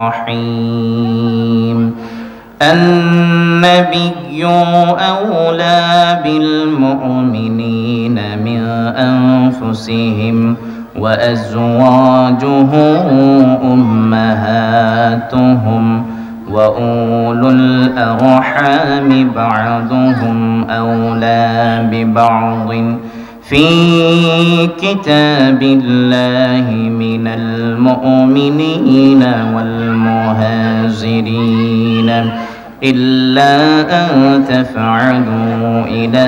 الرحيم النبي أولى بالمؤمنين من أنفسهم وأزواجه أمهاتهم وأولو الأرحام بعضهم أولى ببعض في كتاب الله من المؤمنين والمهاجرين إلا أن تفعلوا إلى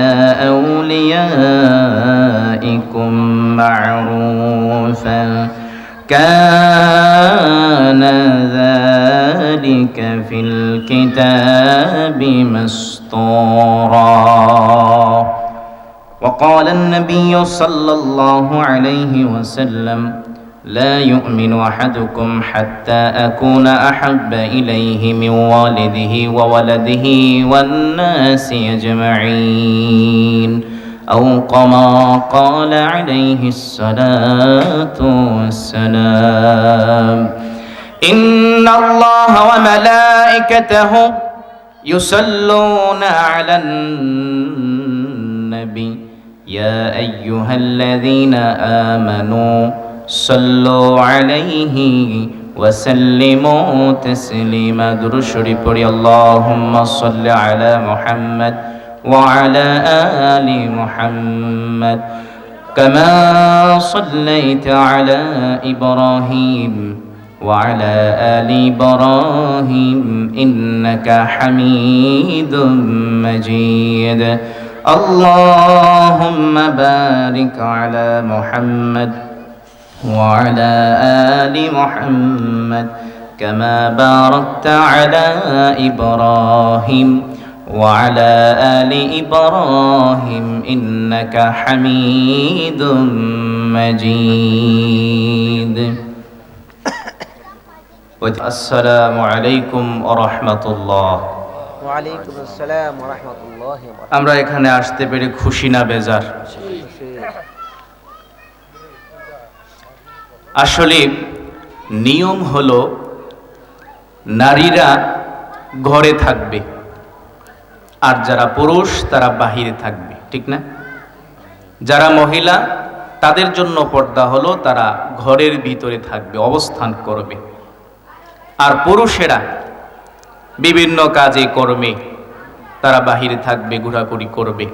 أوليائكم معروفا كان ذلك في الكتاب مسطورا. وقال النبي صلى الله عليه وسلم لا يؤمن أحدكم حتى أكون أحب إليه من والده وولده والناس أجمعين أو كما قال عليه الصلاة والسلام. إن الله وملائكته يصلون على النبي يا أيها الذين آمنوا صلوا عليه وسلموا تسليما. درود شريف পড়ি اللهم صل على محمد وعلى آل محمد كما صليت على إبراهيم وعلى آل إبراهيم إنك حميد مجيد. اللهم بارك على محمد وعلى آل محمد كما باركت على إبراهيم وعلى آل إبراهيم إنك حميد مجيد. السلام عليكم ورحمة الله. ওয়ালাইকুম আসসালাম ওয়া রাহমাতুল্লাহি ওয়া বারাকাতুহু। আমরা এখানে আসতে পেরে খুশি না বেজার? আসলে নিয়ম হলো নারীরা ঘরে থাকবে আর যারা পুরুষ তারা বাহিরে থাকবে, ঠিক না? যারা মহিলা তাদের জন্য পর্দা হলো তারা ঘরের ভিতরে থাকবে, অবস্থান করবে, আর পুরুষেরা বিভিন্ন কাজে কর্মে তারা বাহিরে থাকবে, ঘোরাঘুরি করবে।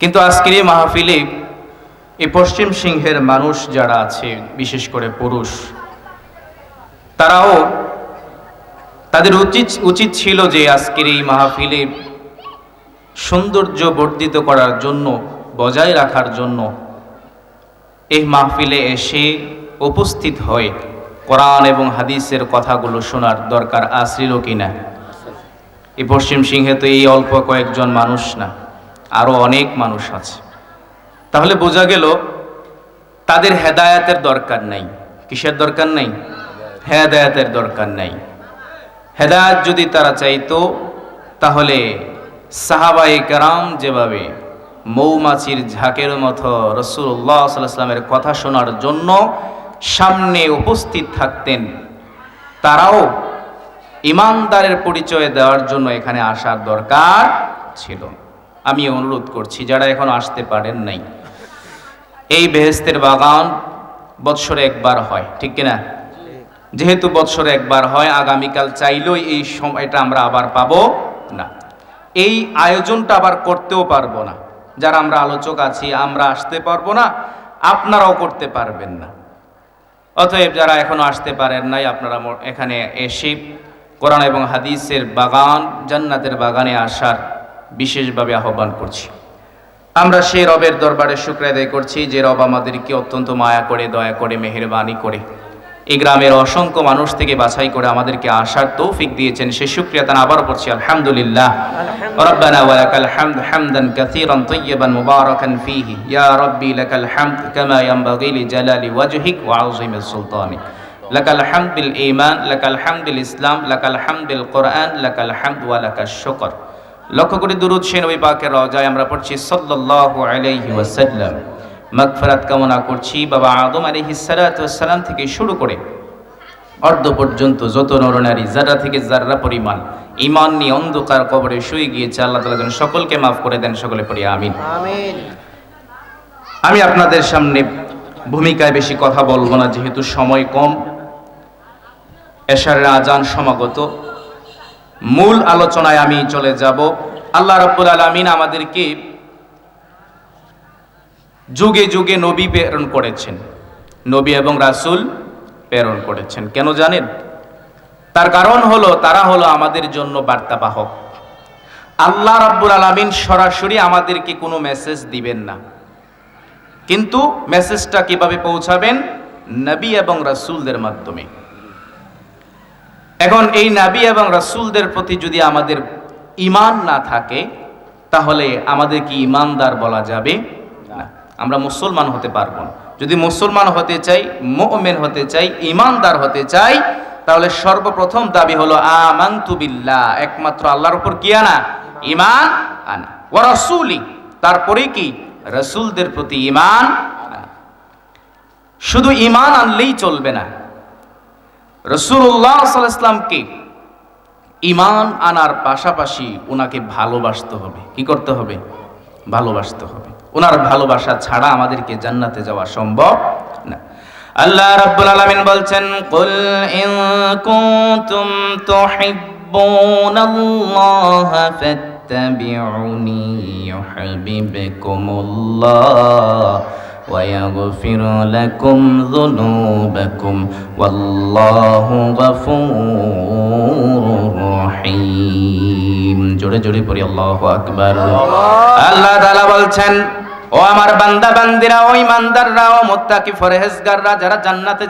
কিন্তু আজকের এই মাহফিলে এই পশ্চিম সিংহের মানুষ যারা আছে, বিশেষ করে পুরুষ, তারাও তাদের উচিত ছিল যে আজকের এই মাহফিলে সৌন্দর্য বর্ধিত করার জন্য, বজায় রাখার জন্য এই মাহফিলে এসে উপস্থিত হয়ে কোরআন এবং হাদিসের কথাগুলো শোনার দরকার আসছিল কিনা? এই পশ্চিম সিংহে তো এই অল্প কয়েকজন মানুষ না, আরো অনেক মানুষ আছে। তাহলে বোঝা গেল তাদের হেদায়েতের দরকার নাই। কিসের দরকার নাই? হেদায়েতের দরকার নাই। হেদায়েত যদি তারা চাইতো তাহলে সাহাবায়ে কেরাম যেভাবে মৌমাছির ঝাঁকের মতো রাসূলুল্লাহ সাল্লাল্লাহু আলাইহি ওয়াসাল্লামের কথা শোনার জন্য সামনে উপস্থিত থাকতেন, তারাও ইমানদারের পরিচয় দেওয়ার জন্য এখানে আসার দরকার ছিল। আমি অনুরোধ করছি যারা এখন আসতে পারেন নাই, এই বেহেশতের বাগান বৎসরে একবার হয়, ঠিক কিনা? যেহেতু বৎসরে একবার হয়, আগামীকাল চাইলেও এই সময়টা আমরা আবার পাবো না, এই আয়োজনটা আবার করতেও পারবো না। যারা আমরা আলোচক আছি আমরা আসতে পারবো না, আপনারাও করতে পারবেন না। অতএব যারা এখনো আসতে পারেন নাই, আপনারা এখানে এসে কোরআন এবং হাদিসের বাগান, জান্নাতের বাগানে আসার বিশেষভাবে আহ্বান করছি। আমরা সেই রবের দরবারে শুকরিয়া আদায় করছি যে রব আমাদেরকে অত্যন্ত মায়া করে, দয়া করে, মেহেরবানি করে এই গ্রামের অসংখ্য মানুষ থেকে বাছাই করে আমাদেরকে আসার তৌফিক দিয়েছেন। সে শুকরিয়া তান আবার করছি আলহামদুলিল্লাহ। রব্বানা ওয়া লাকাল হামদ হামদান কাসীরান তাইয়্যিবান মুবারাকান ফীহি ইয়া রাব্বি লাকাল হামদ কামা ইয়ানবাগি লিজালালি ওয়াজহিক ওয়া আযীমি সুলতানিক। লাকাল হামদ বিল ঈমান, লাকাল হামদ বিল ইসলাম, লাকাল হামদ বিল কুরআন, লাকাল হামদ ওয়া লাকাশ শুকর। লক্ষ কোটি দুরূদ সে নবী পাকের রওজায় আমরা পড়ছি সাল্লাল্লাহু আলাইহি ওয়াসাল্লাম। মাগফিরাত কামনা করছি বাবা আদম আলাইহিস সালাতু ওয়াস সালাম থেকে শুরু করে অর্ধ পর্যন্ত যত নরনারী যারা থেকে যারা পরিমাণ ঈমান নিয়ে অন্ধকার কবরে শুয়ে গিয়েছে, আল্লাহ তাআলা যেন সকলকে মাফ করে দেন, সকলে পড়ি আমিন। আমিন। আমি আপনাদের সামনে ভূমিকায় বেশি কথা বলবো না, যেহেতু সময় কম। এশারের আজান সমাগত, মূল আলোচনায় আমি চলে যাব। আল্লাহ রাব্বুল আলামিন আমাদেরকে যুগে যুগে নবী প্রেরণ করেছেন, নবী এবং রাসূল প্রেরণ করেছেন। কেন জানেন? তার কারণ হলো তারা হলো আমাদের জন্য বার্তাবাহক। আল্লাহ রাব্বুল আলামিন সরাসরি আমাদেরকে কোনো মেসেজ দিবেন না, কিন্তু মেসেজটা কিভাবে পৌঁছাবেন? নবী এবং রাসূলদের মাধ্যমে। এখন এই নবী এবং রাসূলদের প্রতি যদি আমাদের ঈমান না থাকে, তাহলে আমাদের কি ঈমানদার বলা যাবে না, আমরা মুসলমান হতে পারবো না। যদি মুসলমান হতে চাই, মুমিন হতে চাই, ঈমানদার হতে চাই, তাহলে সর্বপ্রথম দাবি হলো আমানতু বিল্লাহ, একমাত্র আল্লাহর উপর কি আনা? ঈমান আনা। ওয়া রাসূলি, তারপরে কি? রাসূলদের প্রতি ঈমান আনা। শুধু ঈমান আনলেই চলবে না, রাসূলুল্লাহ সাল্লাল্লাহু আলাইহি ওয়াসাল্লামকে ঈমান আনার পাশাপাশি ওনাকে ভালোবাসতে হবে। কি করতে হবে? ভালোবাসতে হবে। ওনার ভালোবাসা ছাড়া আমাদেরকে জান্নাতে যাওয়া সম্ভব না। আল্লাহ রাব্বুল আলামিন বলছেন, কুল ইন কুনতুম তুহিব্বুনাল্লাহ ফাত্তাবিউনি ইউহিব্বুকুমুল্লাহ ওয়া ইয়াগফির লাকুম যুনুবাকুম ওয়াল্লাহু গফুরুর রহিম। জোরে জোরে পড়ি আল্লাহু আকবার। আল্লাহ তাআলা বলছেন, ও আমার বান্দা বান্দিরা, ও ঈমানদাররা, ও মুত্তাকি ফরহেজগাররা, যারা জান্নাতে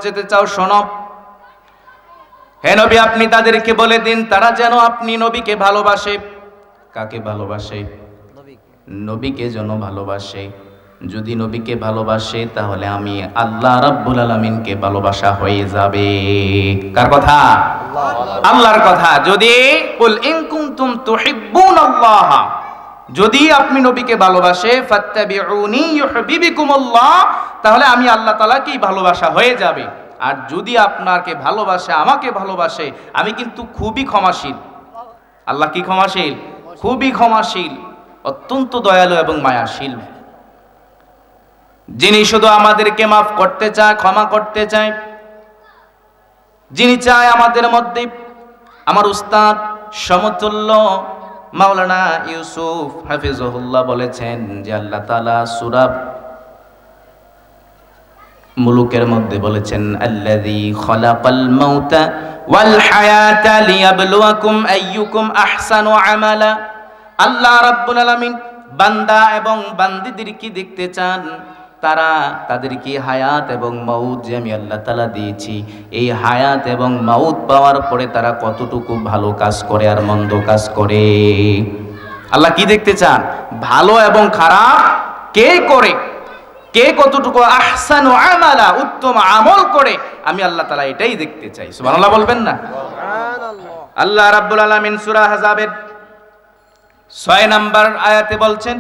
যেতে চাও শোনো। হে নবী, আপনি তাদেরকে বলে দিন তারা যেন আপনি নবীকে ভালোবাসে। কাকে ভালোবাসে? নবীকে যেন ভালোবাসে। যদি নবীকে ভালোবাসে, তাহলে আমি আল্লাহ রাব্বুল আলামিনকে ভালোবাসা হয়ে যাবে। কার কথা? আল্লাহর কথা। যদি কুল ইন কুনতুম তুহিব্বুনাল্লাহ, যদি আপনি নবীকে ভালোবাসে, ফাত্তাবিউনি ইউহিব্বুকুমুল্লাহ, তাহলে আমি আল্লাহ তাআলাকেই ভালোবাসা হয়ে যাবে। আর যদি আপনাকে ভালোবাসে, আমাকে ভালোবাসে, আমি কিন্তু খুবই ক্ষমাশীল। আল্লাহ কি ক্ষমাশীল? খুবই ক্ষমাশীল, অত্যন্ত দয়ালু এবং মায়াশীল, যিনি শুধু আমাদেরকে মাফ করতে চায়, ক্ষমা করতে চায়, যিনি চায় আমাদের মধ্যে। আমার উস্তাদ সমতুল্য মাওলানা ইউসুফ হাফিজহুল্লাহ বলেছেন যে আল্লাহ তাআলা সূরা মুলুকের মধ্যে বলেছেন, আল্লাযী খালাকাল মাউতা ওয়াল হায়াতা লিয়াবলুয়াকুম আইয়ুকুম আহসানু আমালা। আল্লাহ রাব্বুল আলামিন বান্দা এবং বান্দীদেরকে দেখতে চান, তারা তাদেরকে হায়াত এবং মাউত যে আমি আল্লাহ তাআলা দিয়েছি, এই হায়াত এবং মাউত পাওয়ার পরে তারা কতটুকু ভালো কাজ করে আর মন্দ কাজ করে। আল্লাহ কি দেখতে চান? ভালো এবং খারাপ কে করে, কে কতটুকু আহসানু আমালা, উত্তম আমল করে, আমি আল্লাহ তাআলা এটাই দেখতে চাই। সুবহানাল্লাহ বলবেন না? সুবহানাল্লাহ। আল্লাহ রাব্বুল আলামিন সূরা আহজাবের 6 নম্বর আয়াতে বলছেন,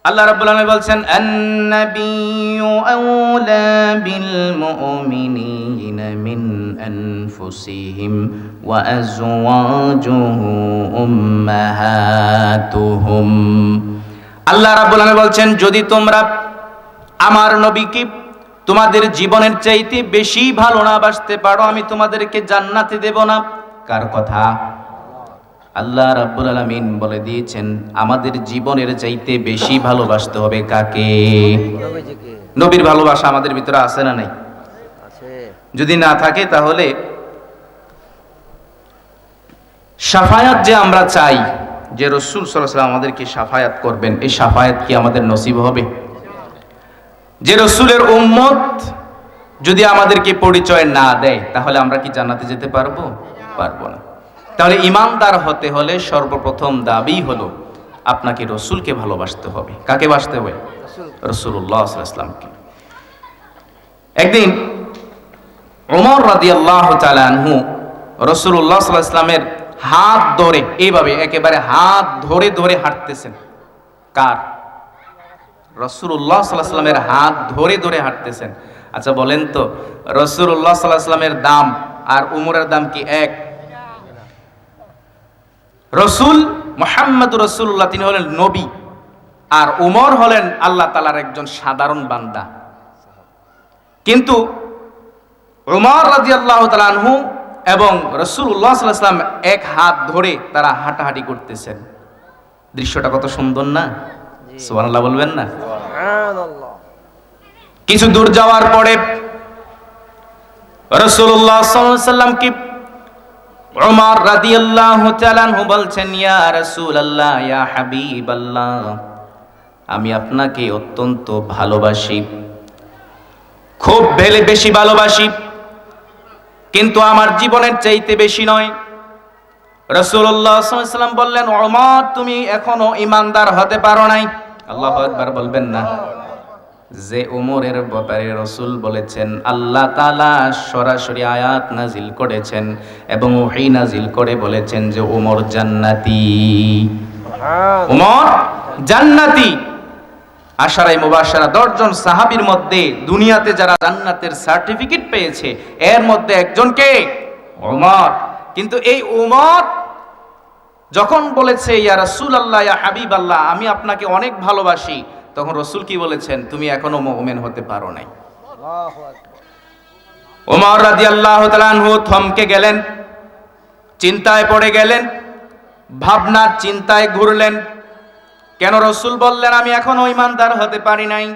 আল্লাহ রাব্বুল আলামিন বলছেন, আন-নাবিয়্যু আওলা বিল মুমিনিনা মিন আনফুসিহিম ওয়া আজওয়াজুহু উম্মাহাতুহুম। আল্লাহ রাব্বুল আলামিন বলছেন, যদি তোমরা আমার নবীকে তোমাদের জীবনের চাইতে বেশি ভালো না বাসতে পারো, আমি তোমাদেরকে জান্নাতে দেব না। কার কথা? আল্লাহ রাব্বুল আলামিন বলে দিয়েছেন আমাদের জীবনের চাইতে বেশি ভালোবাসতে হবে কাকে? নবীর ভালোবাসা আমাদের ভিতরে আছে না নাই? আছে। যদি না থাকে তাহলে শাফায়াত যে আমরা চাই, যে রাসূল সাল্লাল্লাহু আলাইহি ওয়াসাল্লাম আমাদেরকে শাফায়াত করবেন, এই শাফায়াত কি আমাদের নসিব হবে? যে রাসূলের উম্মত যদি আমাদেরকে পরিচয় না দেয়, তাহলে আমরা কি জান্নাতে যেতে পারবো? পারবো না। তাহলে ঈমানদার হতে হলে সর্বপ্রথম দাবি হলো আপনাকে রাসূলকে ভালোবাসতে হবে। কাকে বাসতে হবে? রাসূলুল্লাহ সাল্লাল্লাহু আলাইহি ওয়াসাল্লামকে। একদিন ওমর রাদিয়াল্লাহু তাআলা আনহু রাসূলুল্লাহ সাল্লাল্লাহু আলাইহি ওয়াসাল্লামের হাত ধরে, এইভাবে একেবারে হাত ধরে ধরে হাঁটতেছেন। কার? রাসূলুল্লাহ সাল্লাল্লাহু আলাইহি ওয়াসাল্লামের হাত ধরে ধরে হাঁটতেছেন। আচ্ছা বলেন তো, রাসূলুল্লাহ সাল্লাল্লাহু আলাইহি ওয়াসাল্লামের দাম আর উমরের দাম কি এক? রসুল মুহাম্মদুর রাসূলুল্লাহ তিনি হলেন নবী, আর উমর হলেন আল্লাহ তাআলার একজন সাধারণ বান্দা। কিন্তু উমর রাদিয়াল্লাহু তাআলা আনহু এবং রাসূলুল্লাহ সাল্লাল্লাহু আলাইহি ওয়াসাল্লাম এক হাত ধরে তারা হাঁটাহাঁটি করতেছেন। দৃশ্যটা কত সুন্দর না? সুবহানাল্লাহ বলবেন না? সুবহানাল্লাহ। কিছু দূর যাওয়ার পরে রাসূলুল্লাহ সাল্লাল্লাহু আলাইহি ওয়াসাল্লাম কি উমর রাদিয়াল্লাহু তাআলা আনহু বলছেন, ইয়া রাসূলুল্লাহ, ইয়া হাবিবাল্লাহ, আমি আপনাকে অত্যন্ত ভালোবাসি, খুব বেশি ভালোবাসি, কিন্তু আমার জীবনের চাইতে বেশি নয়। রাসূলুল্লাহ সাল্লাল্লাহু আলাইহি ওয়াসাল্লাম বললেন, উমর তুমি এখনো ঈমানদার হতে পারো নাই। আল্লাহু আকবার বলবেন না? যে উমরের ব্যাপারে রাসূল বলেছেন, আল্লাহ তাআলা সরাসরি আয়াত নাজিল করেছেন এবং ওহী নাজিল করে বলেছেন যে উমর জান্নাতি, উমর জান্নাতি। আশারায়ে মুবাশশারা 10 জন সাহাবীর মধ্যে দুনিয়াতে যারা জান্নাতের সার্টিফিকেট পেয়েছে এর মধ্যে একজনকে উমর। কিন্তু এই উমর যখন বলেছে, ইয়া রাসূলুল্লাহ, ইয়া হাবিবাল্লাহ, আমি আপনাকে অনেক ভালোবাসি, তখন রাসূল কি বলেছেন? তুমি এখনো মুমিন হতে পারো নাই। আল্লাহু আকবার। ওমর রাদিয়াল্লাহু তাআলা আনহু থমকে গেলেন, চিন্তায় পড়ে গেলেন, ভাবনার চিন্তায় ঘুরলেন। কেন রাসূল বললেন আমি এখনো ঈমানদার হতে পারি নাই?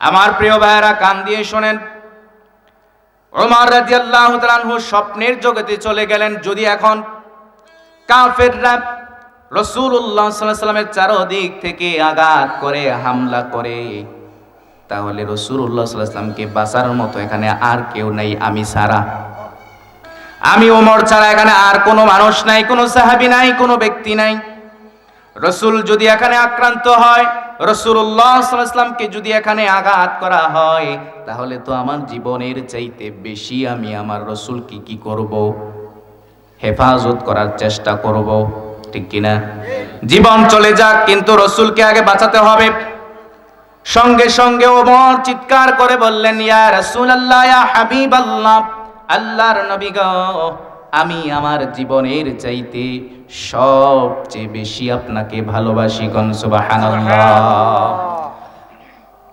আমার প্রিয় ভাইয়েরা, কান দিয়ে শোনেন। ওমর রাদিয়াল্লাহু তাআলা আনহু স্বপ্নের জগতে চলে গেলেন। যদি এখন কাফেররা রাসূলুল্লাহ সাল্লাল্লাহু আলাইহি ওয়াসাল্লামের চারদিক থেকে আঘাত করে হামলা করে, তাহলে রাসূলুল্লাহ সাল্লাল্লাহু আলাইহি ওয়াসাল্লামকে বাঁচার মতো এখানে আর কেউ নেই, আমি ছাড়া। আমি ওমর ছাড়া এখানে আর কোনো মানুষ নাই, কোনো সাহাবী নাই, কোনো ব্যক্তি নাই। রাসূল যদি এখানে আক্রান্ত হয়, রাসূলুল্লাহ সাল্লাল্লাহু আলাইহি ওয়াসাল্লামকে যদি এখানে আঘাত করা হয়, তাহলে তো আমার জীবনের চাইতে বেশি আমি আমার রাসূলকে কি করব? হেফাজত করার চেষ্টা করব, ঠিক কিনা? জীবন চলে যাক, কিন্তু রাসূলকে আগে বাঁচাতে হবে। সঙ্গে সঙ্গে ওমর চিৎকার করে বললেন, ইয়া রাসূলুল্লাহ, ইয়া হাবিবাল্লাহ, আল্লাহর নবী গো, আমি আমার জীবনের চাইতে সবচেয়ে বেশি আপনাকে ভালোবাসি। কোন সুবহানাল্লাহ।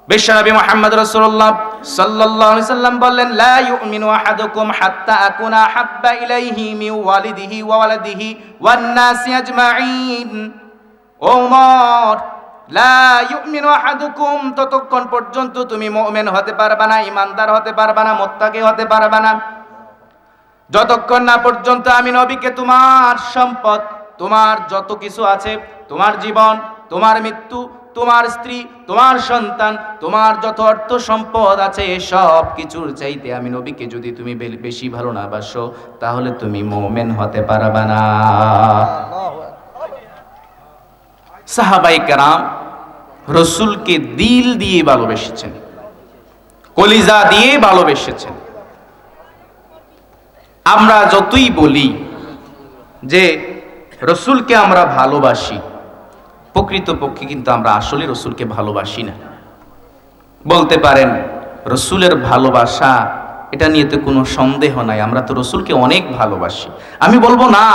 বিশ্বনবী মুহাম্মদ রাসূলুল্লাহ সাল্লাল্লাহু আলাইহি সাল্লাম বললেন, লা ইউমিনু আহাদুকুম হাত্তা আকুনা হাব্বা ইলাইহি মিন ওয়ালিদিহি ওয়া ওয়ালাদিহি ওয়ান নাসি আজমাইন। ওমর, লা ইউমিনু আহাদুকুম, ততক্ষণ পর্যন্ত তুমি মুমিন হতে পারবে না, ঈমানদার হতে পারবে না, মুত্তাকি হতে পারবে না, যতক্ষণ না পর্যন্ত আমি নবীকে তোমার সম্পদ, তোমার যত কিছু আছে, তোমার জীবন, তোমার মৃত্যু, তোমার স্ত্রী, তোমার সন্তান, তোমার যত অর্থ সম্পদ আছে, সব কিছুর চাইতে আমি নবীকে যদি তুমি বেশি ভালো না বাসো, তাহলে তুমি মুমিন হতে পারবে না। সাহাবায়ে কেরাম রাসূলকে দিল দিয়ে ভালোবেসেছেন, কলিজা দিয়ে ভালোবেসেছেন। আমরা যতই বলি যে রাসূলকে আমরা ভালোবাসি, প্রকৃতপক্ষে কিন্তু আমরা আসলে রাসূলকে ভালোবাসি না। বলতে পারেন রাসূলের ভালোবাসা, এটা নিয়ে তো কোনো সন্দেহ নাই, আমরা তো রাসূলকে অনেক ভালোবাসি। আমি বলবো না,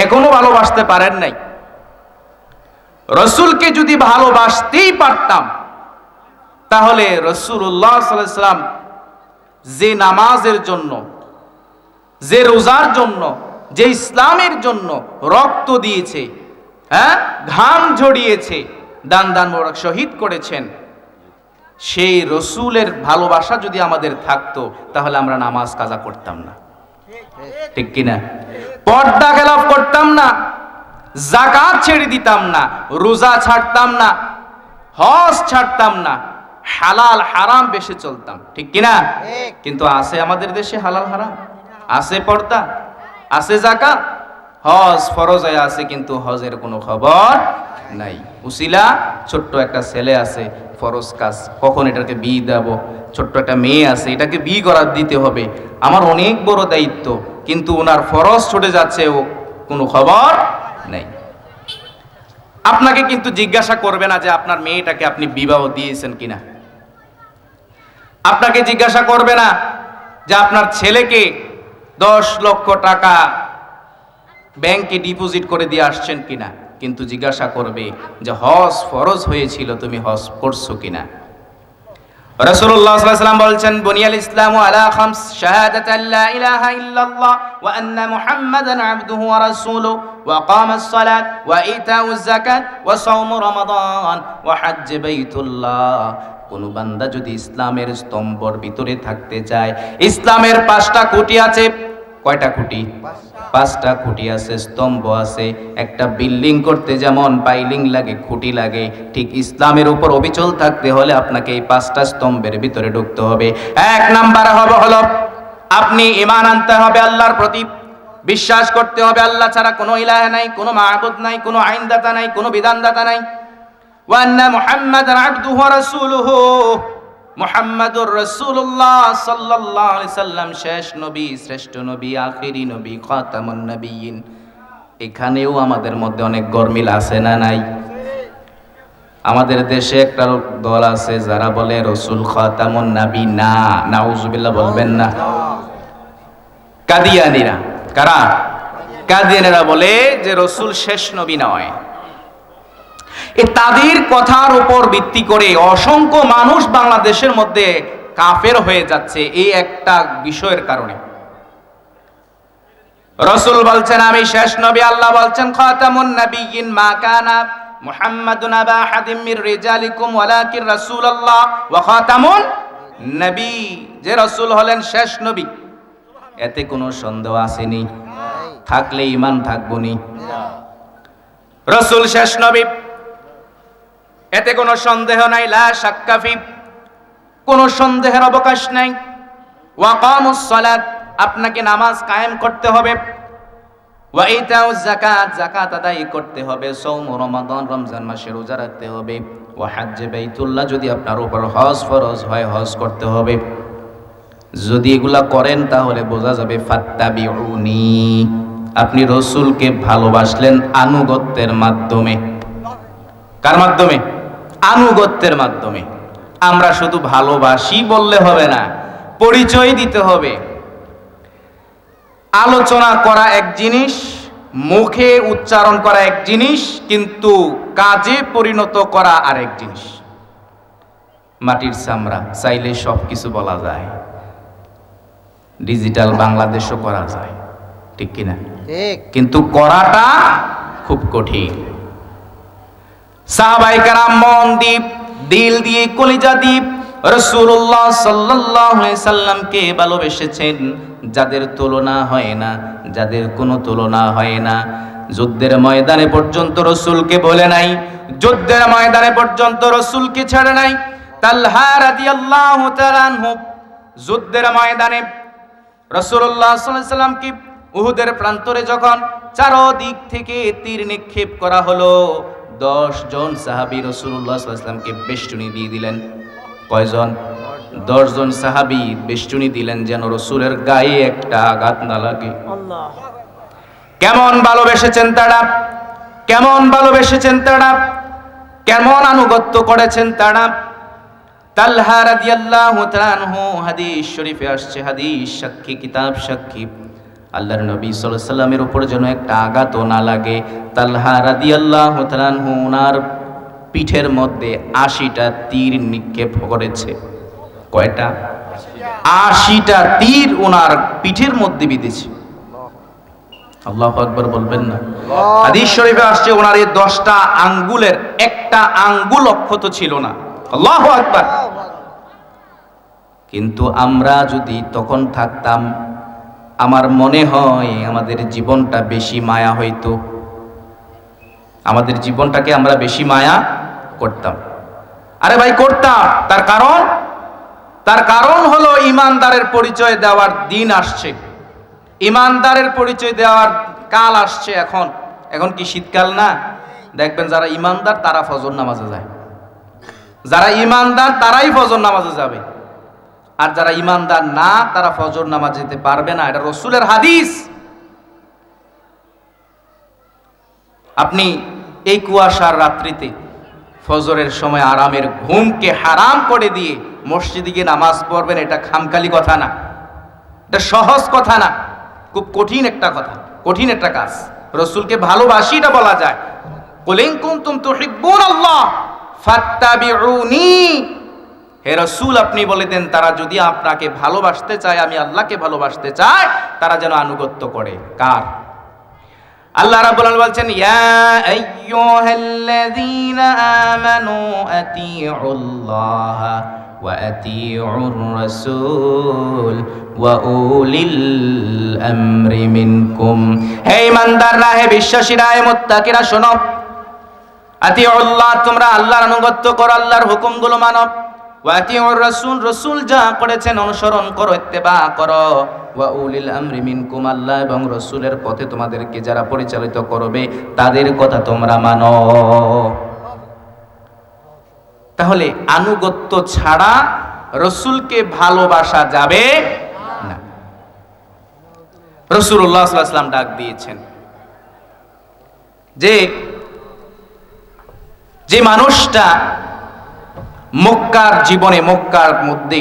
এখনো ভালোবাসতে পারেন নাই। রাসূলকে যদি ভালোবাসতেই পারতাম, তাহলে রাসূলুল্লাহ সাল্লাল্লাহু আলাইহি ওয়াসাল্লাম যে নামাজের জন্য, যে রোজার জন্য, যে ইসলামের জন্য রক্ত দিয়েছে, ঘাম ঝরিয়েছে, দান মোবারক শহীদ করেছেন, সেই রাসূলের ভালোবাসা যদি আমাদের থাকতো, তাহলে আমরা নামাজ কাজা করতাম না, ঠিক কিনা? পর্দা খেলাফ করতাম না, যাকাত ছেড়ে দিতাম না, রোজা ছাড়তাম না, হজ ছাড়তাম না, হালাল হারাম বেশি চলতাম, ঠিক কিনা? কিন্তু আছে আমাদের দেশে হালাল হারাম, আছে পর্দা, আছে যাকাত, হজ ফরজ আছে, কিন্তু হজের কোনো খবর নাই। উসিলা ছোট্ট একটা ছেলে আছে, ফরজ কাজ, কখন এটাকে বিয়ে দেব, ছোট্ট একটা মেয়ে আছে, এটাকে বিয়ে করার দিতে হবে, আমার অনেক বড় দায়িত্ব, কিন্তু ওনার ফরজ ছুটে যাচ্ছে, ও কোনো খবর নেই। আপনাকে কিন্তু জিজ্ঞাসা করবে না যে আপনার মেয়েটাকে আপনি বিবাহ দিয়েছেন কিনা। আপনাকে জিজ্ঞাসা করবে না যে আপনার ছেলেকে 10 লক্ষ টাকা ব্যাংকে ডিপোজিট করে দিয়ে আসছেন কিনা, কিন্তু জিজ্ঞাসা করবে যে হজ ফরজ হয়েছিল, তুমি হজ করছো কিনা। রাসূলুল্লাহ সাল্লাল্লাহু আলাইহি ওয়াসাল্লাম বলছেন, বুনিয়াল ইসলামু আলা খামস, শাহাদাতান লা ইলাহা ইল্লাল্লাহ ওয়া আন্না মুহাম্মাদান আবদুহু ওয়া রাসূলুহু ওয়া কামাস সালাত ওয়া ইতাউজ যাকাত ওয়া সাওমু রমাদান ওয়া হজ্জ বাইতুল্লাহ। কোন বান্দা যদি ইসলামের স্তম্ভর ভিতরে থাকতে চায়, ইসলামের 5টা খুঁটি আছে। কয়টা খুঁটি? 5টা খুঁটি আছে, স্তম্ভ আছে। একটা বিল্ডিং করতে যেমন পাইলিং লাগে, খুঁটি লাগে, ঠিক ইসলামের উপর অবিচল থাকতে হলে আপনাকে এই 5টা স্তম্ভের ভিতরে ঢুকতে হবে। 1 নাম্বার হলো আপনি ঈমান আনতে হবে আল্লাহর প্রতি, বিশ্বাস করতে হবে আল্লাহ ছাড়া কোনো ইলাহ নাই, কোনো মাবুদ নাই, কোনো আইনদাতা নাই, কোনো বিধানদাতা নাই। ওয়া আন্না মুহাম্মাদান আবদুহু ওয়া রাসূলুহু, মুহাম্মাদুর রাসূলুল্লাহ সাল্লাল্লাহু আলাইহি সাল্লাম শেষ নবী, শ্রেষ্ঠ নবী, আখিরি নবী, খাতামুন নবিয়্যিন। এখানেও আমাদের মধ্যে অনেক গরমিল আছে না নাই? আমাদের দেশে একটা দল আছে যারা বলে রাসূল খাতামুন নবী না, নাউজুবিল্লাহ বলবেন না। কাদিয়ানীরা। কারা? কাদিয়ানীরা বলে যে রাসূল শেষ নবী নয়। তাদের কথার উপর ভিত্তি করে অসংখ্য মানুষ বাংলাদেশের মধ্যে কাফের হয়ে যাচ্ছে এই একটা বিষয়ের কারণে। রাসূল বলছেন আমি শেষ নবী, আল্লাহ বলছেন খাতামুন নবিয়্যিন মা কানা মুহাম্মাদুন আবা আহাদিম মির রিজালিকুম ওয়ালাকিন রাসূলুল্লাহ ওয়া খাতামুন নবী, যে রাসূল হলেন শেষ নবী, এতে কোনো সন্দেহ আসেনি, থাকলে ঈমান থাকবো নি। রাসূল শেষ নবী, এতে কোনো সন্দেহ নাই, লা শাক্কা ফি, কোনো সন্দেহের অবকাশ নাই। ওয়া কামুস সালাত, আপনাকে নামাজ কায়েম করতে হবে। ওয়া ইতাউজ যাকাত, যাকাত আদায় করতে হবে। সাওম রমাদান, রমজান মাসে রোজা রাখতে হবে। ওয়া হজ্জ বাইতুল্লাহ, যদি আপনার উপর হজ ফরজ হয় হজ করতে হবে। যদি এগুলা করেন তাহলে বোঝা যাবে ফাত্তাবিউনি, আপনি রাসূলকে ভালোবাসলেন আনুগত্যের মাধ্যমে। কার মাধ্যমে? আনুগত্যের মাধ্যমে। আমরা শুধু ভালোবাসি বললে হবে না, পরিচয় দিতে হবে। আলোচনা করা এক জিনিস, মুখে উচ্চারণ করা এক জিনিস, কিন্তু কাজে পরিণত করা আরেক জিনিস। মাটির চামড়া, চাইলে সব কিছু বলা যায়, ডিজিটাল বাংলাদেশও করা যায়, ঠিক কিনা? ঠিক। কিন্তু করাটা খুব কঠিন। সাহাবায়ে কেরাম মন দ্বীপ, দিল দিয়ে, কলিজা দ্বীপ রাসূলুল্লাহ সাল্লাল্লাহু আলাইহি সাল্লামকে ভালোবেসেছেন, যাদের তুলনা হয় না, যাদের কোনো তুলনা হয় না। যুদ্ধের ময়দানে পর্যন্ত রাসূলকে বলে নাই, যুদ্ধের ময়দানে পর্যন্ত রাসূলকে ছেড়ে নাই। তালহা রাদিয়াল্লাহু তাআলা আনহু যুদ্ধের ময়দানে রাসূলুল্লাহ সাল্লাল্লাহু আলাইহি সাল্লামকে উহুদের প্রান্তরে যখন চারদিক থেকে তীর নিক্ষেপ করা হলো, 10 জন সাহাবী রাসূলুল্লাহ সাল্লাল্লাহু আলাইহি সাল্লামকে বেষ্টনী দিয়ে দিলেন। কয়জন? 10 জন সাহাবী বেষ্টনী দিলেন যেন রাসূলের গায়ে একটা আঘাত না লাগে। আল্লাহ, কেমন ভালোবেসেছেন তারা, কেমন ভালোবেসেছেন তারা, কেমন আনুগত্য করেছেন তারা। তালহা রাদিয়াল্লাহু তাআলা আনহু, হাদিস শরীফে আসছে, হাদিস সাক্ষী, কিতাব সাক্ষী, আল্লাহর নবী সাল্লাল্লাহু আলাইহি সাল্লামের উপর যেন একটা আঘাতও না লাগে। তালহা রাদিয়াল্লাহু তাআলা আনহু ওনার পিঠের মধ্যে 80টা তীর নিক্ষেপ করেছে। কয়টা? 80টা তীর ওনার পিঠের মধ্যে বিঁধেছে। আল্লাহু আকবার বলবেন না? হাদিস শরীফে আসছে ওনার এই 10টা আঙ্গুলের একটা আঙ্গুল অক্ষত ছিল না। আল্লাহু আকবার। কিন্তু আমরা যদি তখন থাকতাম, আমার মনে হয় আমাদের জীবনটা বেশি মায়া হইতো, আমাদের জীবনটাকে আমরা বেশি মায়া করতাম। আরে ভাই করতাম। তার কারণ হলো ইমানদারের পরিচয় দেওয়ার দিন আসছে, ইমানদারের পরিচয় দেওয়ার কাল আসছে। এখন কি শীতকাল না? দেখবেন যারা ইমানদার তারা ফজর নামাজে যায়, যারা ইমানদার তারাই ফজর নামাজে যাবে, আর যারা ইমানদার না তারা ফজর নামাজ যেতে পারবে না। এটা রাসূলের হাদিস। আপনি এই কুয়াশার রাত্রিতে ফজরের সময় আরামের ঘুমকে হারাম করে দিয়ে মসজিদে গিয়ে নামাজ পড়বেন, এটা খামখালি কথা না, এটা সহজ কথা না, খুব কঠিন একটা কথা, কঠিন একটা কাজ। রসুলকে ভালোবাসি এটা বলা যায়, কুল ইন কুনতুম তুহিব্বুনাল্লাহ ফাত্তাবিউনি। হে রাসূল, আপনি বলে দেন তারা যদি আপনাকে ভালোবাসতে চায়, আমি আল্লাহকে ভালোবাসতে চাই, তারা যেন আনুগত্য করে। কার? আল্লাহ রাব্বুল আলামিন বলছেন, ইয়া আইয়ুহাল্লাযীনা আমানু আতিউল্লাহা ওয়া আতিউর রাসূল ওয়া উলিল আমরি মিনকুম। হে ঈমানদাররা, হে বিশ্বাসীরা, হে মুত্তাকিরা, শোনো। আতিউল্লাহ, তোমরা আল্লাহর আনুগত্য করো, আল্লাহর হুকুমগুলো মানো। ওয়া আতিউর রাসূল, রাসূল যা করেছেন অনুসরণ করো, ইত্তেবা করো। ওয়া উলিল আমরি মিনকুম, আল্লাহ এবং রাসূলের পথে তোমাদেরকে যারা পরিচালিত করবে তাদের কথা তোমরা মানো। তাহলে আনুগত্য ছাড়া রাসূলকে ভালোবাসা যাবে না। রাসূলুল্লাহ সাল্লাল্লাহু আলাইহি ওয়াসাল্লাম ডাক দিয়েছেন যে মানুষটা মক্কার জীবনে, মক্কার মধ্যে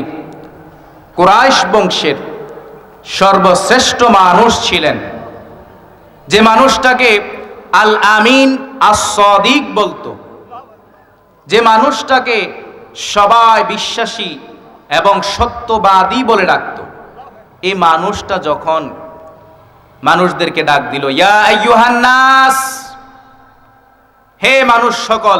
কুরাইশ বংশের সর্বশ্রেষ্ঠ মানুষ ছিলেন, যে মানুষটাকে আল আমিন আস-সাদিক বলতো, যে মানুষটাকে সবাই বিশ্বাসী এবং সত্যবাদী বলে ডাকতো, এই মানুষটা যখন মানুষদেরকে ডাক দিল, ইয়া আইয়ুহান নাস, হে মানুষ সকল,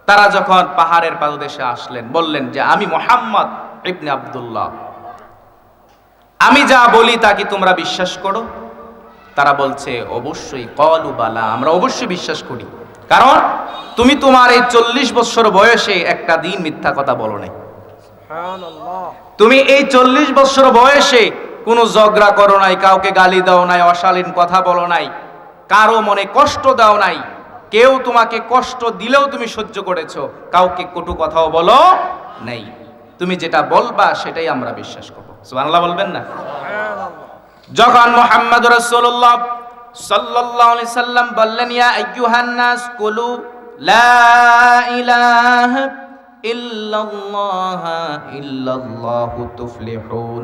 তারা যখন পাহাড়ের পাদদেশে আসলেন, বললেন যে আমি মুহাম্মদ ইবনে আব্দুল্লাহ, আমি যা বলি তা কি তোমরা বিশ্বাস করো? তারা বলছে অবশ্যই, ক্বালু বালা, আমরা অবশ্যই বিশ্বাস করি, কারণ তুমি তোমার এই 40 বছর বয়সে একটা দিন মিথ্যা কথা বলো নাই। সুবহানাল্লাহ। তুমি এই 40 বছর বয়সে কোনো ঝগড়া করো নাই, কাউকে গালি দাও নাই, অশালীন কথা বলো নাই, কারো মনে কষ্ট দাও নাই, কেউ তোমাকে কষ্ট দিলেও তুমি সহ্য করেছো, কাউকে কটু কথাও বলো নাই। তুমি যেটা বলবা সেটাই আমরা বিশ্বাস করব। সুবহানাল্লাহ বলবেন না? যখন মুহাম্মদুর রাসূলুল্লাহ সাল্লাল্লাহু আলাইহি সাল্লাম বললেন, ইয়া আইয়ুহান নাস কুলু লা ইলাহা ইল্লাল্লাহ ইল্লাল্লাহু তুফলিহুন,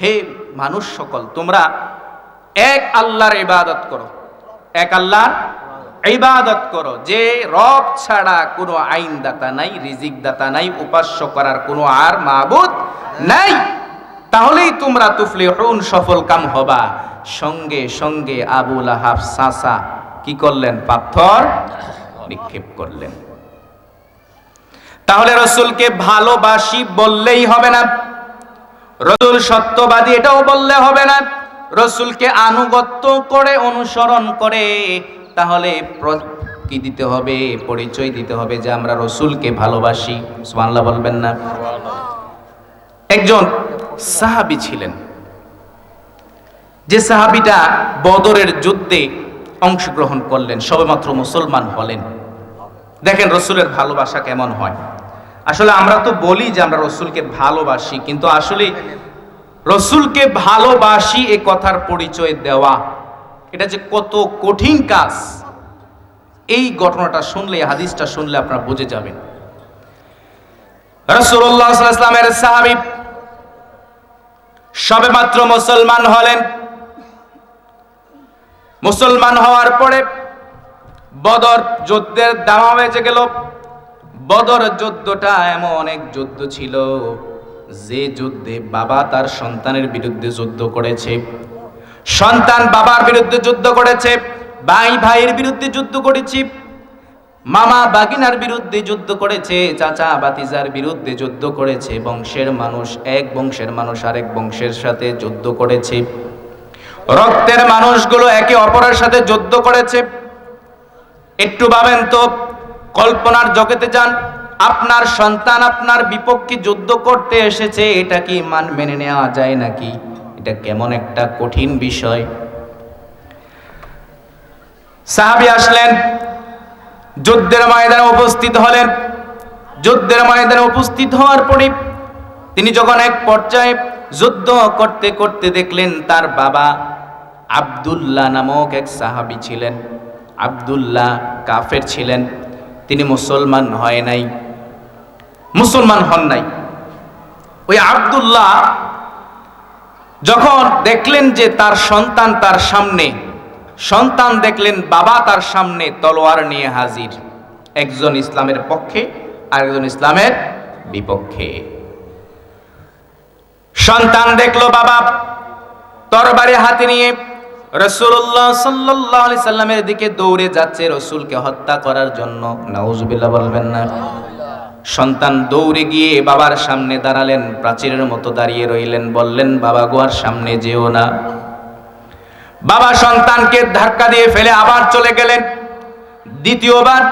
হে মানুষ সকল, তোমরা এক আল্লাহর ইবাদত করো, এক আল্লাহর ইবাদত করো, যে রব ছাড়া কোনো আইনদাতা নাই, রিজিক দাতা নাই, উপাস্য করার কোনো আর মাবুদ নাই, তাহলেই তোমরা তুফলিহুন, সফল কাম হবা। সঙ্গে সঙ্গে আবু লাহাব চাচা কি করলেন? পাথর নিক্ষেপ করলেন। তাহলে রাসূলকে ভালোবাসি বললেই হবে না, রাসূল সত্যবাদী এটাও বললে হবে না, রাসূলকে আনুগত্য করে অনুসরণ করে তাহলে কি দিতে হবে? পরিচয় দিতে হবে যে আমরা রাসূলকে ভালোবাসি। সুবহানাল্লাহ বলবেন না? একজন সাহাবী ছিলেন, যে সাহাবীটা বদরের যুদ্ধে অংশগ্রহণ করলেন, সবেমাত্র মুসলমান হলেন। দেখেন রাসূলের ভালোবাসা কেমন হয়। আসলে আমরা তো বলি যে আমরা রাসূলকে ভালোবাসি, কিন্তু আসলে রাসূলকে ভালোবাসি এ কথার পরিচয় দেওয়া, এটা যে কত কঠিন কাজ, এই ঘটনাটা শুনলে, হাদিসটা শুনলে আপনারা বুঝে যাবেন। রাসূলুল্লাহ সাল্লাল্লাহু আলাইহি ওয়াসাল্লামের সাহাবী সবেমাত্র মুসলমান হলেন। মুসলমান হওয়ার পরে বদর যুদ্ধের দামা বেজে গেল। বদর যুদ্ধটা এমন এক যুদ্ধ ছিল যে যুদ্ধে বাবা তার সন্তানের বিরুদ্ধে যুদ্ধ করেছে, সন্তান বাবার বিরুদ্ধে যুদ্ধ করেছে, ভাই ভাইয়ের বিরুদ্ধে যুদ্ধ করেছে, মামা বাগিনার বিরুদ্ধে যুদ্ধ করেছে, চাচা বাতিজার বিরুদ্ধে যুদ্ধ করেছে, বংশের মানুষ এক বংশের মানুষ আরেক বংশের সাথে যুদ্ধ করেছে, রক্তের মানুষগুলো একে অপরের সাথে যুদ্ধ করেছে। একটু ভাবেন তো, কল্পনার জগতে যান, আপনার সন্তান আপনার বিপক্ষে যুদ্ধ করতে এসেছে, এটা কি মেনে নেওয়া যায় নাকি? এটা কেমন একটা কঠিন বিষয়। সাহাবী আসলেন, যুদ্ধের ময়দানে উপস্থিত হলেন। যুদ্ধের ময়দানে উপস্থিত হওয়ার পরে তিনি যখন এক পর্যায়ে যুদ্ধ করতে করতে দেখলেন তার বাবা আব্দুল্লাহ নামক এক সাহাবী ছিলেন। আব্দুল্লাহ কাফের ছিলেন, তিনি মুসলমান হয় নাই, মুসলমান হন নাই। ওই আব্দুল্লাহ যখন দেখলেন যে তার সন্তান তার সামনে, সন্তান দেখলেন বাবা তার সামনে তলোয়ার নিয়ে হাজির, একজন ইসলামের পক্ষে আর একজন ইসলামের বিপক্ষে। সন্তান দেখলো বাবা তরবারি হাতে নিয়ে রাসূলুল্লাহ সাল্লাল্লাহু আলাইহি সাল্লামের দিকে দৌড়ে যাচ্ছে রাসূলকে হত্যা করার জন্য। নাউজুবিল্লাহ বলবেন না। সন্তান দৌড়ে গিয়ে বাবার সামনে দাঁড়ালেন, প্রাচীরের মতো দাঁড়িয়ে রইলেন, বললেন বাবা গো আর সামনে যেও না। বাবা সন্তানকে ধাক্কা দিয়ে ফেলে আবার চলে গেলেন। দ্বিতীয়বার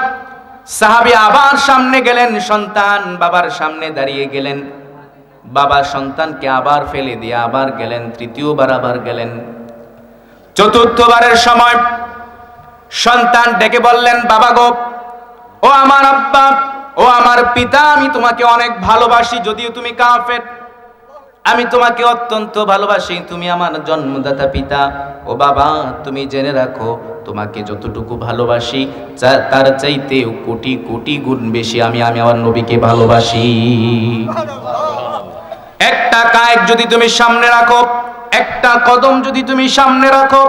সাহাবী আবার সামনে গেলেন, সন্তান বাবার সামনে দাঁড়িয়ে গেলেন, বাবা সন্তানকে আবার ফেলে দিয়ে আবার গেলেন, তৃতীয়বার আবার গেলেন। চতুর্থবারের সময় সন্তান ডেকে বললেন বাবা গো, ও আমার আব্বা, ও আমার পিতা, আমি তোমাকে অনেক ভালোবাসি, যদিও তুমি কাফের, আমি তোমাকে অত্যন্ত ভালোবাসি, তুমি আমার জন্মদাতা পিতা। ও বাবা, তুমি জেনে রাখো তোমাকে যতটুকু ভালোবাসি তার চাইতেও কোটি কোটি গুণ বেশি আমি আমার নবীকে ভালোবাসি। একটা কায়েক যদি তুমি সামনে রাখো, একটা কদম যদি তুমি সামনে রাখো,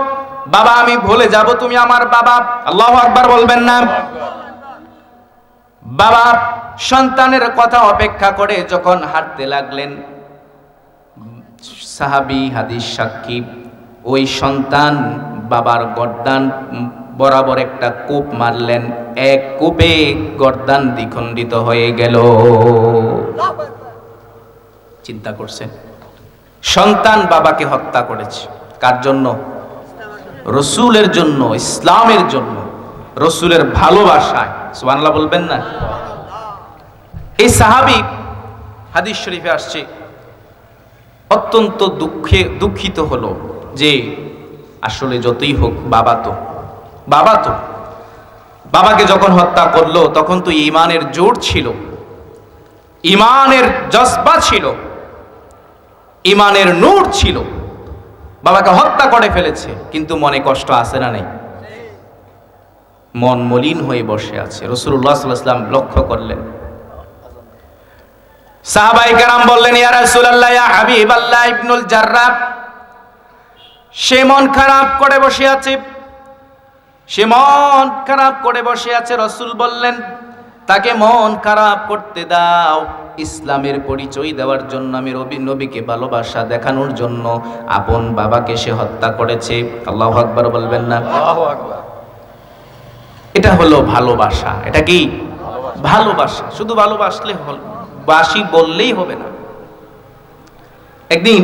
বাবা আমি ভুলে যাব তুমি আমার বাবা। আল্লাহু আকবার বলবেন না? বাবা সন্তানের কথা অপেক্ষা করে যখন হাঁটতে লাগলেন, সাহাবী হাদিস সাক্ষী, ওই সন্তান বাবার গর্দান বরাবর একটা কূপ মারলেন, এক কূপে গর্দান দ্বিখণ্ডিত হয়ে গেল। চিন্তা করছেন, সন্তান বাবাকে হত্যা করেছে কার জন্য? রসুলের জন্য, ইসলামের জন্য, রসুলের ভালোবাসায়। সুবহানাল্লাহ বলবেন না? এই সাহাবী হাদিস শরীফে আসছে অত্যন্ত দুঃখিত হলো যে আসলে যতই হোক বাবাকে যখন হত্যা করলো তখন তো ঈমানের জোর ছিল, ঈমানের জজবা ছিল, ঈমানের নূর ছিল, বাবাকে হত্যা করে ফেলেছে, কিন্তু মনে কষ্ট আছে না নেই? মন মলিন হয়ে বসে আছে। রাসূলুল্লাহ সাল্লাল্লাহু আলাইহি ওয়াসাল্লাম লক্ষ্য করলেন। সাহাবায়ে কেরাম বললেন ইয়া রাসূলুল্লাহ, ইয়া হাবিবাল্লাহ, ইবনুল জাররাহ সে মন খারাপ করে বসে আছে, সে মন খারাপ করে বসে আছে। রাসূল বললেন তাকে মন খারাপ করতে দাও, ইসলামের পরিচয় দেওয়ার জন্য, আমি নবীকে ভালোবাসা দেখানোর জন্য আপন বাবাকে সে হত্যা করেছে। আল্লাহু আকবার বলবেন না? আল্লাহু আকবার। এটা হলো ভালোবাসা। এটা কি ভালোবাসা? শুধু ভালোবাসলে বাসি বললেই হবে না। একদিন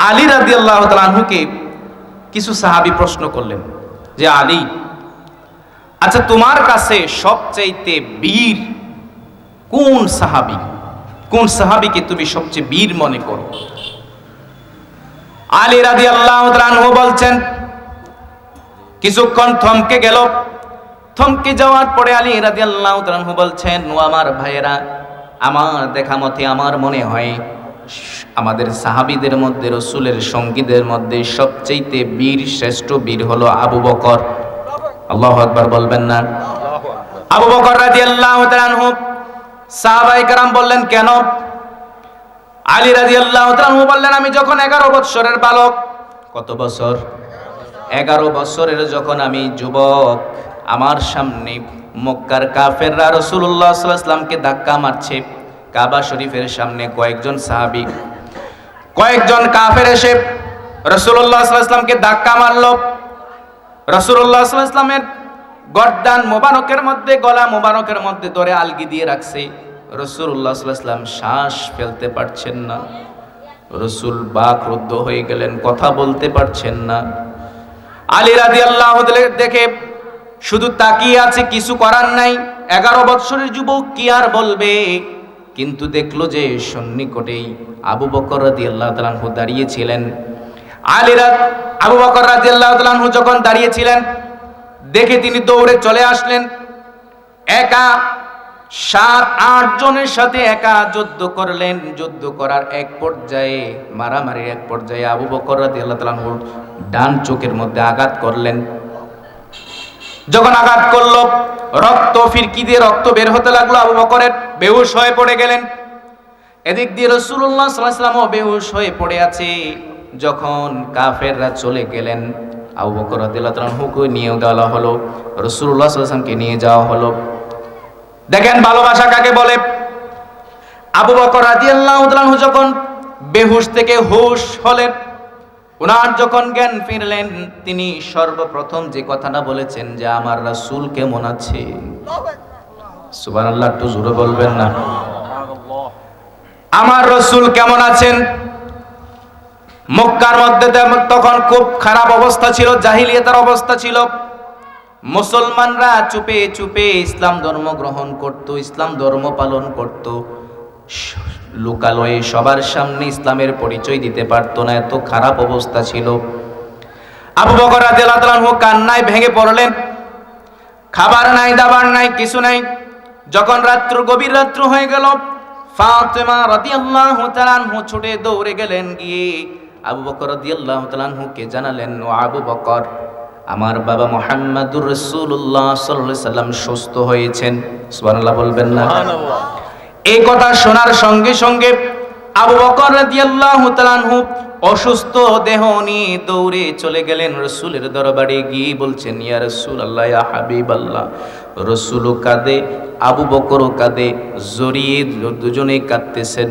আলী রাদিয়াল্লাহু তাআলা আনহুকে কিছু সাহাবী প্রশ্ন করলেন যে আলী, আচ্ছা তোমার কাছে সবচাইতে বীর কোন সাহাবী? কোন সাহাবীকে তুমি সবচেয়ে বীর মনে করো? আলী রাদিয়াল্লাহু তাআলা আনহু বলছেন, কিছুক্ষণ থমকে গেল। থমকে যাওয়ার পরে আলী রাদিয়াল্লাহু তাআলা আনহু বলছেন, ও আমার ভাইয়েরা, আমার দেখা মতে আমার মনে হয় আমাদের সাহাবীদের মধ্যে, রাসূলের সঙ্গীদের মধ্যে সবচেয়ে বীর, শ্রেষ্ঠ বীর হলো আবু বকর। আল্লাহু আকবার বলবেন না? আবু বকর রাদিয়াল্লাহু তাআলা আনহু। সাহাবায়ে কেরাম বললেন কেন? আলী রাদিয়াল্লাহু তাআলা আনহু বললেন, আমি যখন 11 বছরের বালক। কত বছর? 11 বছরের যখন আমি যুবক, আমার সামনে মক্কার কাফেররা রাসূলুল্লাহ সাল্লাল্লাহু আলাইহি ওয়াসাল্লামকে ধাক্কা মারছে। কাবা শরীফের সামনে কয়েকজন সাহাবী, কয়েকজন কাফের এসে রাসূলুল্লাহ সাল্লাল্লাহু আলাইহি ওয়াসাল্লামকে ধাক্কা মারলো। রাসূলুল্লাহ সাল্লাল্লাহু আলাইহি ওয়াসাল্লামের গর্দান মোবারকের মধ্যে, গলা মোবারকের মধ্যে ধরে আলগি দিয়ে রাখছে। রাসূলুল্লাহ সাল্লাল্লাহু আলাইহি ওয়াসাল্লাম শ্বাস ফেলতে পারছেন না। রাসূল বাকরুদ্ধ হয়ে গেলেন, কথা বলতে পারছেন না। আলী রাদিয়াল্লাহু তাআলা দেখে শুধু তাকিয়ে আছে, কিছু করার নাই। 11 বছরের যুবক কি আর বলবে? কিন্তু দেখলো যে সন্নিকটেই আবু বকর রাদিয়াল্লাহু তাআলা আনহু দাঁড়িয়েছিলেন। আবু বকর রাদিয়াল্লাহু তাআলা আনহু যখন দাঁড়িয়েছিলেন, দেখে তিনি দৌড়ে চলে আসলেন। একা 7-8 জনের সাথে একা যুদ্ধ করলেন। যুদ্ধ করার এক পর্যায়ে, মারামারির এক পর্যায়ে আবু বকর রাদিয়াল্লাহু তাআলা আনহু ডান চোখের মধ্যে আঘাত করলেন। যখন আঘাত করলো, রক্ত ফিরকি দিয়ে রক্ত বের হতে লাগলো, আবু বকরের বেহুশ হয়ে পড়ে গেলেন। এদিক দিয়ে রাসূলুল্লাহ সাল্লাল্লাহু আলাইহি ওয়াসাল্লামও বেহুশ হয়ে পড়ে আছে। যখন কাফেররা চলে গেলেন, আবু বকর রাদিয়াল্লাহু তাআলা আনহুকে নিয়ে দেওয়া হলো, রাসূলুল্লাহ সাল্লাল্লাহু আলাইহি ওয়াসাল্লামকে নিয়ে যাওয়া হলো। দেখেন ভালোবাসা কাকে বলে। আবু বকর রাদিয়াল্লাহু তাআলা আনহু যখন বেহুশ থেকে হুশ হলেন, ওনার যখন জ্ঞান ফিরলেন, তিনি সর্বপ্রথম যে কথাটা বলেছেন যে আমার রাসূল কেমন আছে। সুবহানাল্লাহ, একটু জোরে বলবেন না? আমার রাসূল কেমন আছেন। মক্কার মধ্যে তখন খুব খারাপ অবস্থা ছিল, জাহিলিয়াতের অবস্থা ছিল। মুসলমানরা চুপে চুপে ইসলাম ধর্ম গ্রহণ করত, ইসলাম ধর্ম পালন করত, লোকালয়ে সবার সামনে ইসলামের পরিচয় দিতে পারতো না, এত খারাপ অবস্থা ছিল। আবু বকর রাদিয়াল্লাহু তাআলা আনহু কান্নায় ভেঙে পড়লেন। খাবার নাই, দাবার নাই, কিছু নাই। যখন রাত্র, গভীর রাত্র হয়ে গেল, ফাতেমা রাদিয়াল্লাহু তাআলা আনহু ছুটে দৌড়ে গেলেন, গিয়ে আবু বকর রাদিয়াল্লাহু তাআলা আনহুকে জানালেন, ও আবু বকর, আমার বাবা মুহাম্মাদুর রাসূলুল্লাহ সাল্লাল্লাহু আলাইহি সাল্লাম সুস্থ হয়েছেন। সুবহানাল্লাহ বলবেন না? এই কথা শোনার সঙ্গে সঙ্গে আবু বকর রাদিয়াল্লাহু তাআলা আনহু অসুস্থ দেহ নিয়ে দৌড়ে চলে গেলেন রাসূলের দরবারে, গিয়ে বলছেন, ইয়া রাসূলুল্লাহ, ইয়া হাবিবাল্লাহ। রাসূলও কাঁদে, আবু বকরও কাঁদে, জড়িয়ে দুজনেই কাঁদতেছেন।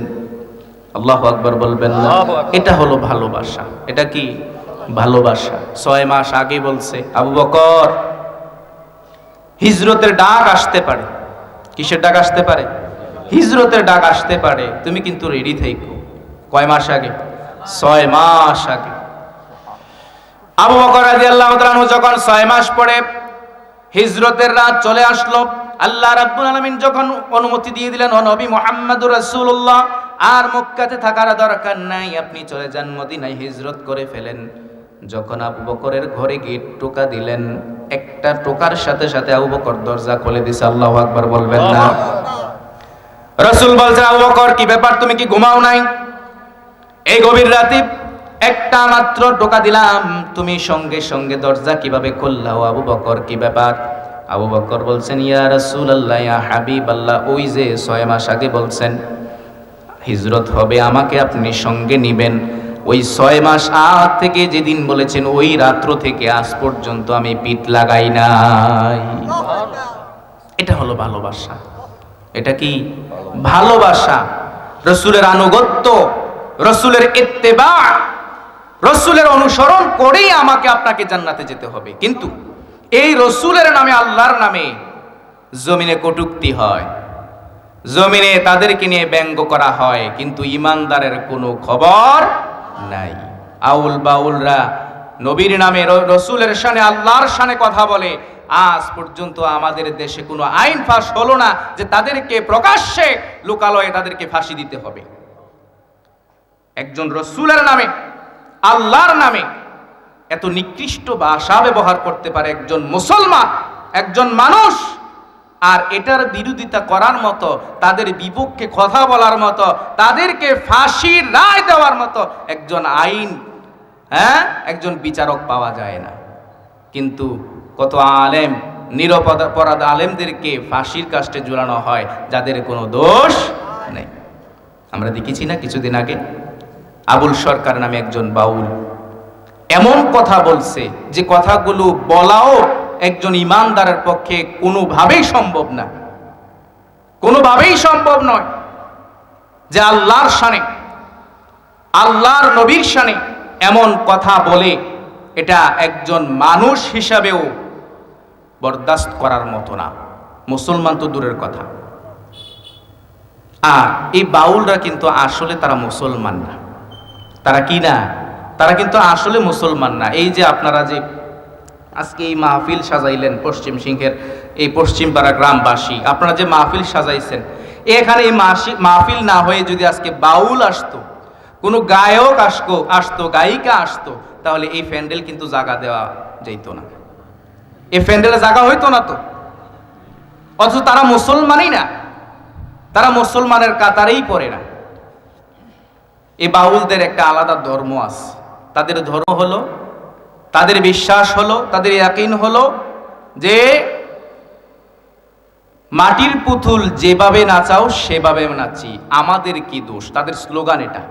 আল্লাহু আকবার বলবেন না? এটা হলো ভালোবাসা। এটা কি ভালোবাসা? 6 মাস আগে বলছে, আবু বকর, হিজরতের ডাক আসতে পারে। কিসের ডাক আসতে পারে? হিজরতের ডাক আসতে পারে, তুমি কিন্তু রেডি থেকো। কয় মাস আগে? 6 মাস আগে। আবু বকর রাদিয়াল্লাহু তাআলা আনহু যখন 6 মাস পরে হিজরতের রাত চলে আসলো, আল্লাহ রাব্বুল আলামিন যখন অনুমতি দিয়ে দিলেন, ও নবী মুহাম্মদুর রাসূলুল্লাহ, আর মক্কাতে থাকার দরকার নাই, আপনি চলে যান মদিনায়, হিজরত করে ফেলেন। যখন আবু বকরের ঘরে গিয়ে টোকা দিলেন, একটা টোকার সাথে সাথে আবু বকর দরজা খুলে দিয়েছে। আল্লাহু আকবার বলবেন না? রাসূল বলছেন, আবু বকর, কি ব্যাপার, তুমি কি ঘুমাও নাই? এই গভীর রাতে একটা মাত্র টোকা দিলাম, তুমি সঙ্গে সঙ্গে দরজা কিভাবে খুললাও? আবু বকর, কি ব্যাপার? আবু বকর বলছেন, ইয়া রাসূলুল্লাহ, ইয়া হাবিবাল্লাহ, ওই যে 6 মাস আগে বলছেন হিজরত হবে, আমাকে আপনি সঙ্গে নিবেন, ওই 6 মাস আগ থেকে যেদিন বলেছেন, ওই রাত্র থেকে আজ পর্যন্ত আমি পিঠ লাগাই নাই। এটা হলো ভালোবাসা। এটা কি ভালোবাসা? রাসূলের আনুগত্য, রাসূলের ইত্তেবা, রাসূলের অনুসরণ করেই আমাকে আপনাকে জান্নাতে যেতে হবে। কিন্তু এই রাসূলের নামে, আল্লাহর নামে জমিনে কটূক্তি হয়, জমিনে তাদেরকে নিয়ে ব্যঙ্গ করা হয়, কিন্তু ইমানদারের কোনো খবর নাই। আউল বাউলরা নবীর নামে, রাসূলের শানে, আল্লাহর শানে কথা বলে। আজ পর্যন্ত আমাদের দেশে কোনো আইন পাস হলো না যে তাদেরকে প্রকাশ্যে, লোকালয়ে তাদেরকে ফাঁসি দিতে হবে। একজন রাসূলের নামে, আল্লাহর নামে এত নিকৃষ্ট ভাষা ব্যবহার করতে পারে একজন মুসলমান, একজন মানুষ, আর এটার বিরোধিতা করার মতো, তাদের বিপক্ষে কথা বলার মতো, তাদেরকে ফাঁসির রায় দেওয়ার মতো একজন আইন, একজন বিচারক পাওয়া যায় না। কিন্তু কত আলেম, নিরপরাধ আলেমদেরকে ফাঁসির কাস্টে ঝুলানো হয়, যাদের কোনো দোষ নেই। আমরা দেখেছি না কিছুদিন আগে, আবুল সরকার নামে একজন বাউল এমন কথা বলছে যে কথাগুলো বলাও একজন ইমানদারের পক্ষে কোনোভাবেই সম্ভব না, কোনোভাবেই সম্ভব নয়। যে আল্লাহর শানে, আল্লাহর নবীর শানে এমন কথা বলে, এটা একজন মানুষ হিসাবেও বরদাস্ত করার মতো না, মুসলমান তো দূরের কথা। আর এই বাউলরা কিন্তু আসলে তারা মুসলমান না। তারা কি না? তারা কিন্তু আসলে মুসলমান না। এই যে আপনারা যে আজকে এই মাহফিল সাজাইলেন, পশ্চিম সিংহের এই পশ্চিমপাড়া গ্রামবাসী, আপনারা যে মাহফিল সাজাইছেন, এখানে এই মাহফিল না হয়ে যদি আজকে বাউল আসতো, কোনো গায়ক আসতো, গায়িকা আসতো, তাহলে এই প্যান্ডেল কিন্তু জায়গা দেওয়া যেত না, এই প্যান্ডেলে জায়গা হইতো না তো। অথচ তারা মুসলমানই না, তারা মুসলমানের কাতারেই পড়ে না। এই বাউলদের একটা আলাদা ধর্ম আছে। তাদের ধর্ম হলো, তাদের বিশ্বাস হলো, তাদের ইয়াকিন হলো যে মাটির পুতুল যেভাবে নাচাও সেভাবে নাচি, আমাদের কি দোষ? তাদের স্লোগান এটা।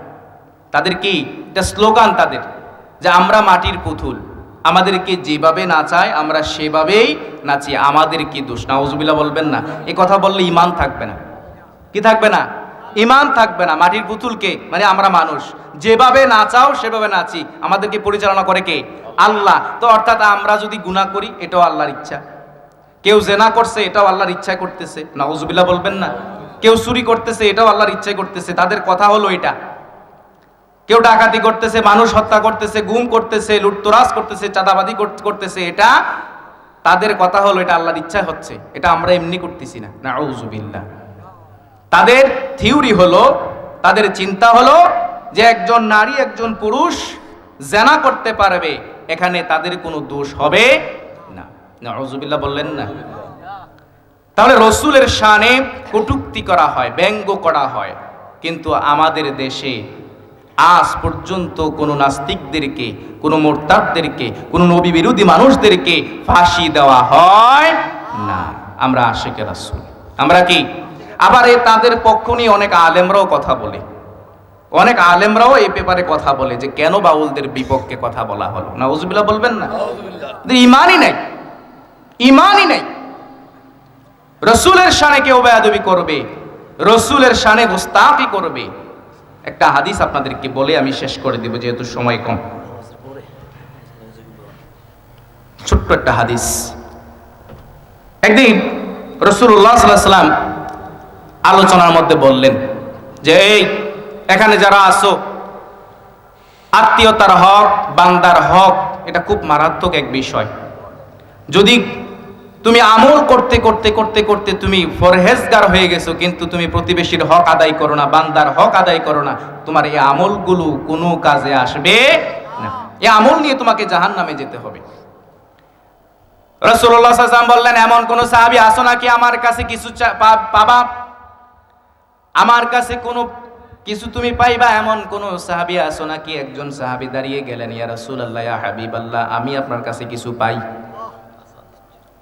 তাদের কি এটা স্লোগান তাদের, যে আমরা মাটির পুতুল, আমাদেরকে যেভাবে নাচায় আমরা সেভাবেই নাচি, আমাদের কি দোষ? নাউজুবিল্লাহ বলবেন না। এই কথা বললে ঈমান থাকবে না। কি থাকবে না? ঈমান থাকবে না। মাটির পুতুলকে মানে আমরা মানুষ, যেভাবে নাচাও সেভাবে নাচি, আমাদেরকে পরিচালনা করে কে? আল্লাহ। তো অর্থাৎ আমরা যদি গুনাহ করি এটাও আল্লাহর ইচ্ছা, কেউ জেনা করছে এটাও আল্লাহর ইচ্ছায় করতেছে, নাউজুবিল্লাহ বলবেন না। কেউ চুরি করতেছে এটাও আল্লাহর ইচ্ছায় করতেছে, তাদের কথা হলো এটা। কেউ ডাকাতি করতেছে, মানুষ হত্যা করতেছে, গুম করতেছে, লুটতরাজ করতেছে, চাঁদাবাজি করতেছে, এটা তাদের কথা হলো এটা আল্লাহর ইচ্ছায় হচ্ছে, এটা আমরা এমনি করতেছি না, নাউজুবিল্লাহ। তাদের থিওরি হলো, তাদের চিন্তা হলো যে একজন নারী একজন পুরুষ জেনা করতে পারবে, এখানে তাদের কোনো দোষ হবে না, নাউজুবিল্লাহ বললেন না। তাহলে রসুলের শানে কটূক্তি করা হয়, ব্যঙ্গ করা হয়, কিন্তু আমাদের দেশে আজ পর্যন্ত কোনো নাস্তিকদেরকে, কোনো মোরতাদদেরকে, কোনো নবী বিরোধী মানুষদেরকে ফাঁসি দেওয়া হয় না। আমরা আশিকে রাসূল, আমরা কি? আবার তাদের পক্ষ নিয়ে অনেক আলেমরাও কথা বলে, অনেক আলেমরাও এই ব্যাপারে কথা বলে যে কেন বাউলদের বিপক্ষে কথা বলা হলো। নাউজুবিল্লাহ বলবেন না। ঈমানই নাই, ঈমানই নাই। রসুলের শানে কেউ বেয়াদবি করবে, রসুলের শানে গোস্তাকি করবে। একটা হাদিস আপনাদেরকে বলে আমি শেষ করে দিব, যেহেতু সময় কম। ছোট্ট একটা হাদিস। একদিন রাসূলুল্লাহ সাল্লাল্লাহু আলাইহি ওয়াসাল্লাম আলোচনার মধ্যে বললেন যে এই এখানে যারা আছো, আত্মীয়তার হক, বান্দার হক, এটা খুব মারাত্মক এক বিষয়। যদি তুমি আমল করতে করতে করতে করতে তুমি ফরহেজগার হয়ে গেছো, কিন্তু তুমি প্রতিবেশীর হক আদায় করো না, বান্দার হক আদায় করো না, তোমার এই আমলগুলো কোনো কাজে আসবে না। এই আমল নিয়ে তোমাকে জাহান্নামে যেতে হবে। রাসূলুল্লাহ সাল্লাল্লাহু আলাইহি ওয়াসাল্লাম বললেন, এমন কোন সাহাবী আছো নাকি আমার কাছে কিছু পাবা, আমার কাছে কোনো কিছু তুমি পাইবা, এমন কোন সাহাবী আছো নাকি? একজন সাহাবী দাঁড়িয়ে গেলেন, ইয়া রাসূলুল্লাহ, ইয়া হাবিবাল্লাহ, আমি আপনার কাছে কিছু পাই,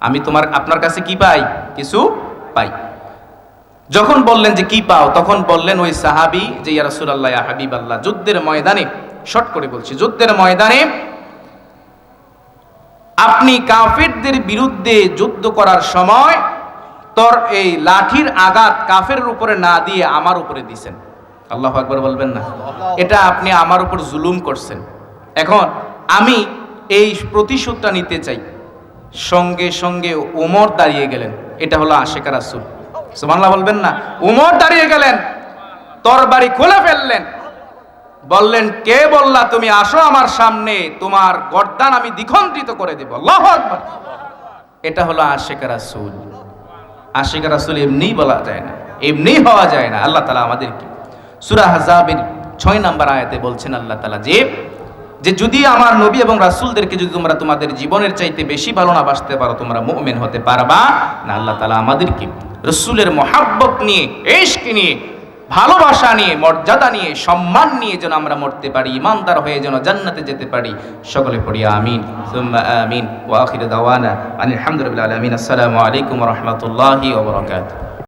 আমি আপনার কাছে কি পাই? কিছু পাই। যখন বললেন যে কি পাও, তখন বললেন ওই সাহাবী যে ইয়া রাসূলুল্লাহ, ইয়া হাবিবাল্লাহ, যুদ্ধের ময়দানে, শর্ট করে বলছি, যুদ্ধের ময়দানে আপনি কাফেরদের বিরুদ্ধে যুদ্ধ করার সময় তোর এই লাঠির আঘাত কাফেরের উপরে না দিয়ে আমার উপরে দিছেন। আল্লাহু আকবার বলবেন না। এটা আপনি আমার উপর জুলুম করছেন, এখন আমি এই প্রতিশোধটা নিতে চাই। সঙ্গে সঙ্গে ওমর দাঁড়িয়ে গেলেন, এটা হলো আশিক রাসূল, সুবহানাল্লাহ বলবেন না। ওমর দাঁড়িয়ে গেলেন, তরবারি খুলে ফেললেন, বললেন, কে বললা তুমি আসো আমার সামনে, তোমার গর্দান আমি দ্বিখণ্ডিত করে দেব। আল্লাহু আকবার। এটা হলো আশিক রাসূল। আশিক রাসূল এমনি বলা যায় না, এমনি হওয়া যায় না। আল্লাহ তাআলা আমাদেরকে সূরা আহজাবের 6 নম্বর আয়াতে বলছেন আল্লাহ তাআলা যে যদি আমার নবী এবং রাসূলদেরকে যদি তোমরা তোমাদের জীবনের চাইতে বেশি ভালো না বাসতে পারো, তোমরা মুমিন হতে পারবা না। আল্লাহ তাআলা আমাদেরকে রাসূলের মহব্বত নিয়ে, ইশক নিয়ে, ভালোবাসা নিয়ে, মর্যাদা নিয়ে, সম্মান নিয়ে যেন আমরা মরতে পারি, ঈমানদার হয়ে যেন জান্নাতে যেতে পারি। সকলে পড়ি আমিন সুম্মা আমিন। ওয়া আখিরু দাওয়ানা আলহামদুলিল্লাহি আলামিন। আসসালামু আলাইকুম ওয়া রাহমাতুল্লাহি ওয়া বারাকাতুহু।